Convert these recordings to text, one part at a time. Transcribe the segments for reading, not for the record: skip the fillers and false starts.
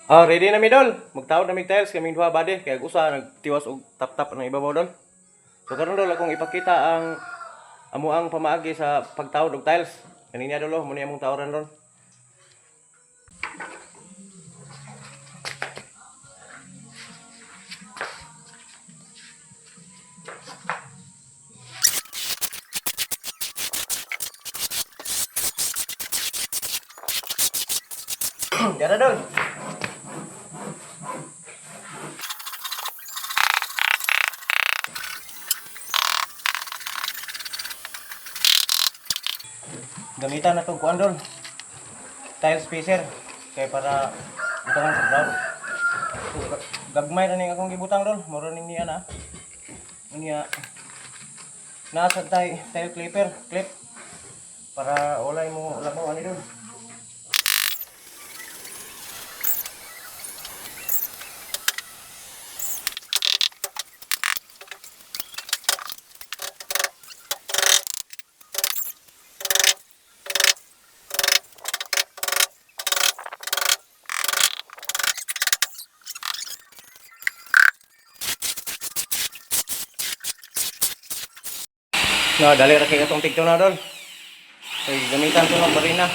Ah, ready na mi dol. Magtawad na mi tiles kaming duha bade kay usa nagtiwas og tap-tap ng ibabaw dol. So karon dol akong ipakita ang amo ang pamaagi sa pagtawad og tiles. Kanina dol mo ni among tawaran dol. Dara dol. Gamitan na tong kuan dol. Tile spacer kay para butangan sa ground. So, gagmay na ning akong gibutang dol. Moro ning niya na. Niya nasa tile clip para walay mo labaw ani dol. No, dali ra kay atong tikto na dol. So, gamitan ko ng barina.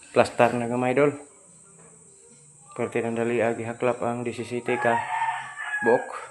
Plastar na gamay dol. Perti nang dali agi haklap ang 17 ka buok.